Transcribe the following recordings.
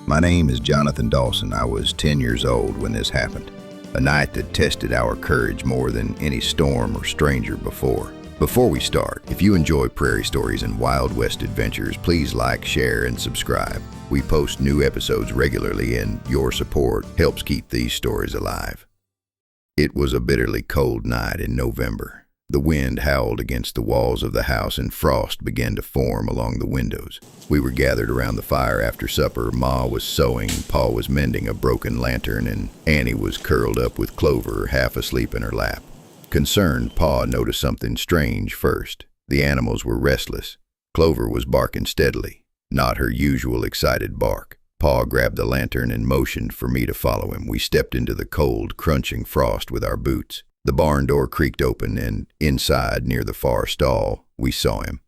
My name is Jonathan Dawson. I was 10 years old when this happened. A night that tested our courage more than any storm or stranger before. Before we start, if you enjoy prairie stories and Wild West adventures, please like, share, and subscribe. We post new episodes regularly, and your support helps keep these stories alive. It was a bitterly cold night in November. The wind howled against the walls of the house and frost began to form along the windows. We were gathered around the fire after supper. Ma was sewing, Pa was mending a broken lantern, and Annie was curled up with Clover, half asleep in her lap. Concerned, Pa noticed something strange first. The animals were restless. Clover was barking steadily, not her usual excited bark. Pa grabbed the lantern and motioned for me to follow him. We stepped into the cold, crunching frost with our boots. The barn door creaked open, and inside, near the far stall, we saw him.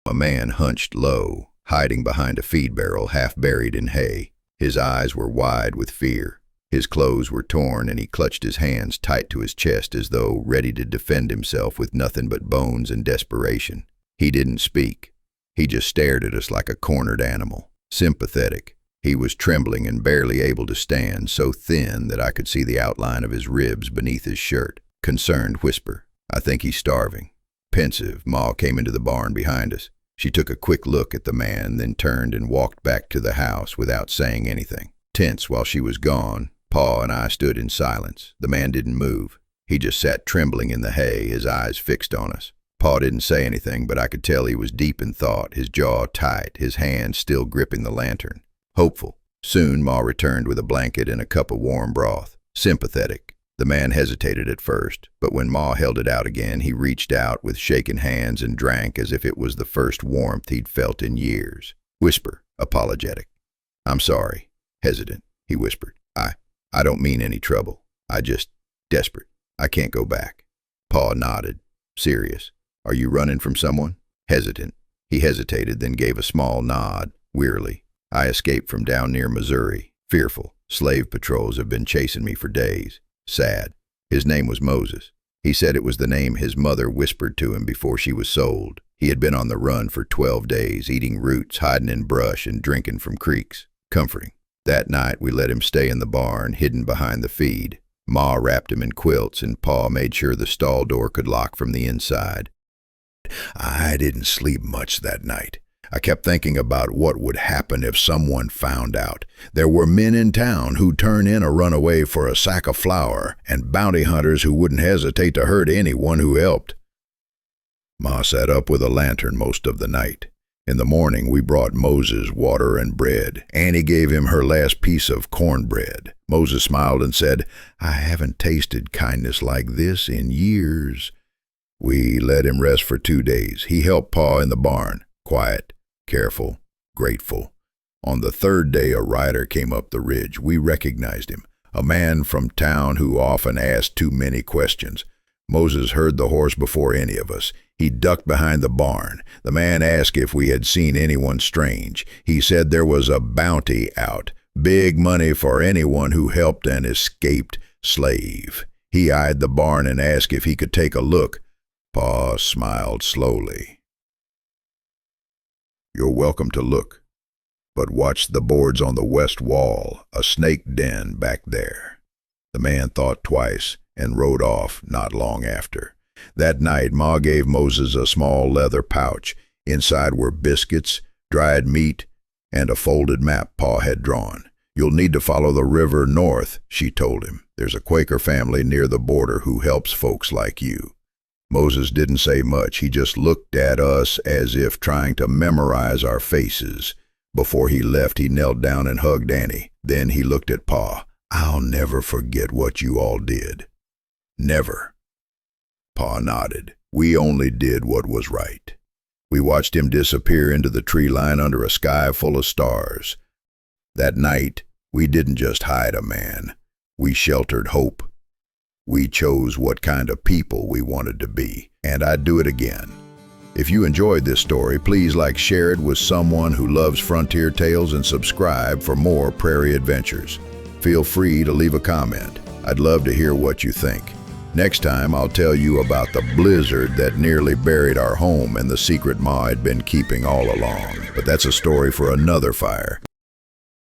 A man hunched low, hiding behind a feed barrel half buried in hay. His eyes were wide with fear. His clothes were torn, and he clutched his hands tight to his chest as though ready to defend himself with nothing but bones and desperation. He didn't speak. He just stared at us like a cornered animal, sympathetic. He was trembling and barely able to stand, so thin that I could see the outline of his ribs beneath his shirt. Concerned whisper, "I think he's starving." Pensive, Ma came into the barn behind us. She took a quick look at the man, then turned and walked back to the house without saying anything. Tense while she was gone, Pa and I stood in silence. The man didn't move. He just sat trembling in the hay, his eyes fixed on us. Pa didn't say anything, but I could tell he was deep in thought, his jaw tight, his hand still gripping the lantern. Hopeful. Soon Ma returned with a blanket and a cup of warm broth. Sympathetic. The man hesitated at first, but when Ma held it out again, he reached out with shaking hands and drank as if it was the first warmth he'd felt in years. Whisper, apologetic. "I'm sorry." Hesitant, he whispered. I don't mean any trouble. I just desperate. I can't go back." Pa nodded, serious. "Are you running from someone?" Hesitant. He hesitated, then gave a small nod, wearily. "I escaped from down near Missouri. Fearful. Slave patrols have been chasing me for days." Sad. His name was Moses. He said it was the name his mother whispered to him before she was sold. He had been on the run for 12 days, eating roots, hiding in brush, and drinking from creeks. Comforting. That night we let him stay in the barn, hidden behind the feed. Ma wrapped him in quilts, and Pa made sure the stall door could lock from the inside. I didn't sleep much that night. I kept thinking about what would happen if someone found out. There were men in town who'd turn in a runaway for a sack of flour, and bounty hunters who wouldn't hesitate to hurt anyone who helped. Ma sat up with a lantern most of the night. In the morning, we brought Moses water and bread. Annie gave him her last piece of cornbread. Moses smiled and said, "I haven't tasted kindness like this in years." We let him rest for 2 days. He helped Pa in the barn. Quiet, careful, grateful. On the 3rd day, a rider came up the ridge. We recognized him, a man from town who often asked too many questions. Moses heard the horse before any of us. He ducked behind the barn. The man asked if we had seen anyone strange. He said there was a bounty out, big money for anyone who helped an escaped slave. He eyed the barn and asked if he could take a look. Pa smiled slowly. "You're welcome to look, but watch the boards on the west wall, a snake den back there." The man thought twice and rode off not long after. That night, Ma gave Moses a small leather pouch. Inside were biscuits, dried meat, and a folded map Pa had drawn. "You'll need to follow the river north," she told him. "There's a Quaker family near the border who helps folks like you." Moses didn't say much. He just looked at us as if trying to memorize our faces. Before he left, he knelt down and hugged Annie. Then he looked at Pa. "I'll never forget what you all did." "Never." Pa nodded. "We only did what was right." We watched him disappear into the tree line under a sky full of stars. That night, we didn't just hide a man. We sheltered hope. We chose what kind of people we wanted to be, and I'd do it again. If you enjoyed this story, please share it with someone who loves frontier tales and subscribe for more prairie adventures. Feel free to leave a comment. I'd love to hear what you think. Next time, I'll tell you about the blizzard that nearly buried our home and the secret Ma had been keeping all along. But that's a story for another fire.